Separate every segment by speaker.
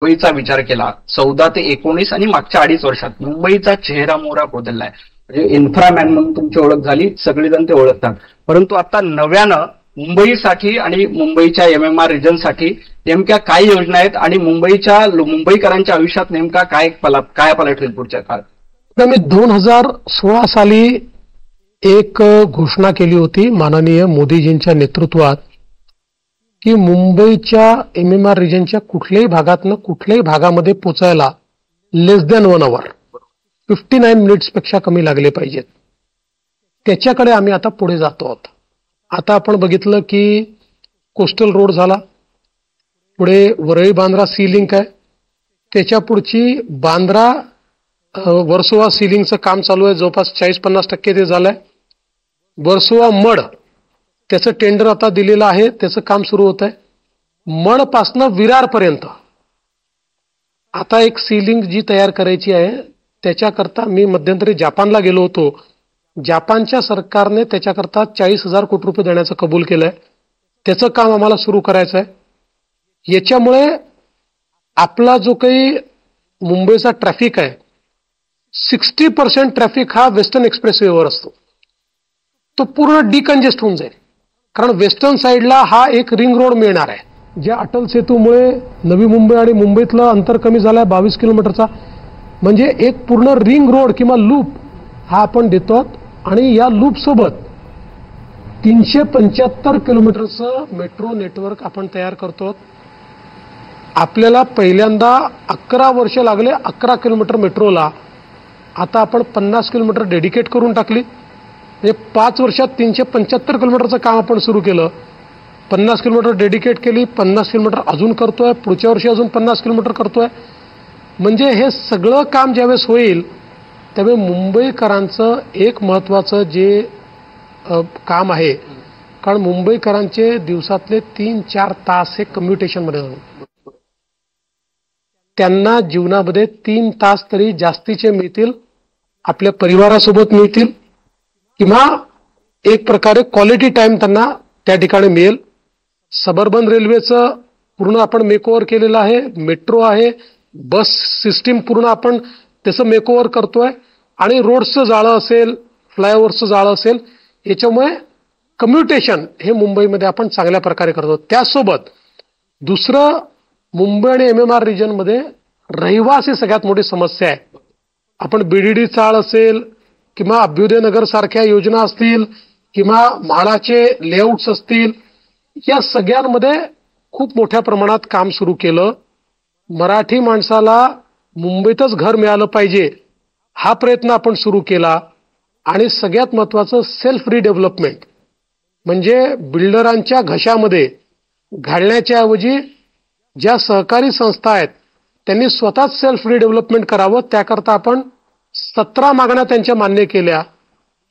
Speaker 1: मुंबईचा विचार केला 14 ते 19 आणि मागच्या 2.5 वर्षात मुंबईचा चेहरा मोहरा बदललाय. म्हणजे इन्फ्रामॅन म्हणून तुमची ओळख झाली, सगळेजण ते ओळखतात. परंतु आता नव्यानं मुंबईसाठी आणि मुंबईच्या MMR रिजनसाठी नेमक्या काय योजना आहेत आणि मुंबईकरांच्या आयुष्यात नेमका काय पलट होईल पुढच्या काळात?
Speaker 2: मी 2016 साली एक घोषणा केली होती माननीय मोदीजींच्या नेतृत्वात की मुंबईच्या MMR रिजनच्या कुठल्याही भागातनं कुठल्याही भागामध्ये पोचायला लेस दॅन 1 hour 59 मिनिट्स पेक्षा कमी लागले पाहिजेत. त्याच्याकडे आम्ही आता पुढे जातो आहोत. आता आपण बघितलं की कोस्टल रोड झाला, पुढे वरळी बांद्रा सी लिंक आहे, त्याच्या पुढची बांद्रा वर्सोवा सी लिंकचं काम चालू आहे, जवळपास 40-50% ते झालंय. वर्सोवा मड त्याचं टेंडर आता दिलेलं आहे, त्याचं काम सुरू होत आहे. मडपासनं विरारपर्यंत आता एक सी लिंक जी तयार करायची आहे, त्याच्याकरता मी मध्यंतरी जपानला गेलो होतो. जपानच्या सरकारने त्याच्याकरता 40,000 कोटी रुपये देण्याचं कबूल केलंय. त्याचं काम आम्हाला सुरू करायचं आहे. याच्यामुळे आपला जो काही मुंबईचा ट्रॅफिक आहे, 60% ट्रॅफिक हा वेस्टर्न एक्सप्रेसवेवर असतो, तो पूर्ण डिकंजेस्ट होऊन जाईल. कारण वेस्टर्न साईडला हा एक रिंग रोड मिळणार आहे. ज्या अटल सेतूमुळे नवी मुंबई आणि मुंबईतलं अंतर कमी झालंय 22 किलोमीटरचा, म्हणजे एक पूर्ण रिंग रोड किंवा लूप हा आपण देतो. आणि या लूप सोबत 375 किलोमीटरचं मेट्रो नेटवर्क आपण तयार करतो. आपल्याला पहिल्यांदा 11 वर्ष लागले 11 किलोमीटर मेट्रोला, आता आपण 50 किलोमीटर डेडिकेट करून टाकली. म्हणजे 5 वर्षात 375 किलोमीटरचं काम आपण सुरू केलं. 50 किलोमीटर डेडिकेट केली, 50 किलोमीटर अजून करतोय, पुढच्या वर्षी अजून 50 किलोमीटर करतोय. म्हणजे हे सगळं काम ज्यावेळेस होईल त्यावेळी मुंबईकरांचं एक महत्वाचं जे काम आहे, कारण मुंबईकरांचे दिवसातले 3-4 तास हे कम्युटेशनमध्ये जातात. त्यांना जीवनामध्ये 3 तास तरी जास्तीचे मिळतील, आपल्या परिवारासोबत मिळतील किंवा एक प्रकारे क्वालिटी टाइम त्यांना त्या ठिकाणी मिळेल. सबर्बन रेल्वेचं पूर्ण आपण मेकओव्हर केलेलं आहे, मेट्रो आहे, बस सिस्टीम पूर्ण आपण त्याचं मेकओव्हर करतोय आणि रोड्सचं जाळं असेल, फ्लायओव्हरचं जाळं असेल, याच्यामुळे कम्युटेशन हे मुंबईमध्ये आपण चांगल्या प्रकारे करतो. त्याचसोबत दुसरं, मुंबई आणि MMR रिजनमध्ये रहिवासी सगळ्यात मोठी समस्या आहे. आपण BDD चाळ असेल किंवा अभ्युदय नगर सारख्या योजना असतील किंवा म्हाडाचे लेआउट्स असतील, या सगळ्यांमध्ये खूप मोठ्या प्रमाणात काम सुरू केलं. मराठी माणसाला मुंबईतच घर मिळालं पाहिजे हा प्रयत्न आपण सुरू केला. आणि सगळ्यात महत्वाचं सेल्फ रिडेव्हलपमेंट, म्हणजे बिल्डरांच्या घशामध्ये घालण्याच्या ऐवजी ज्या सहकारी संस्था आहेत त्यांनी स्वतःच सेल्फ रिडेव्हलपमेंट करावं. त्याकरता आपण 17 मागण्या त्यांच्या मान्य केल्या.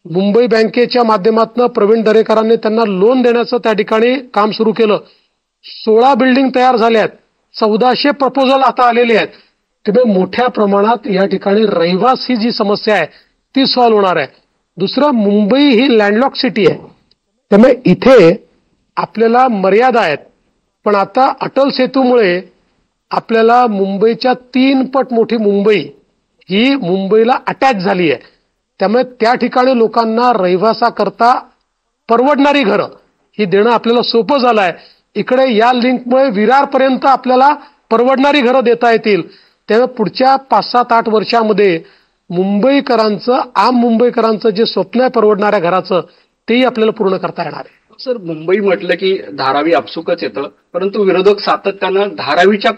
Speaker 2: मुंबई बँकेच्या माध्यमातून प्रवीण दरेकरांनी त्यांना लोन देण्याचं त्या ठिकाणी काम सुरू केलं. 16 बिल्डिंग तयार झाल्या आहेत, 1400 प्रपोजल आता आलेले आहेत. त्यामुळे मोठ्या प्रमाणात या ठिकाणी रहिवासी जी समस्या आहे ती सॉल्व्ह होणार आहे. दुसरं, मुंबई ही लँडलॉक सिटी आहे, त्यामुळे इथे आपल्याला मर्यादा आहेत. पण आता अटल सेतूमुळे आपल्याला मुंबईच्या 3 पट मोठी मुंबई ही मुंबईला अटॅच झाली आहे. त्यामुळे त्या ठिकाणी लोकांना रहिवासाकरता परवडणारी घरं ही देणं आपल्याला सोपं झालं आहे. इकडे या लिंकमुळे विरारपर्यंत आपल्याला परवडणारी घरं देता येतील. त्यामुळे पुढच्या 5-7-8 वर्षामध्ये मुंबईकरांचं, आम मुंबईकरांचं जे स्वप्न आहे परवडणाऱ्या घराचं, तेही आपल्याला पूर्ण करता येणार आहे.
Speaker 1: सर, मुंबई म्हटलं की धारावी आपसुकच येतं, परंतु विरोधक सातत्यानं धारावीच्या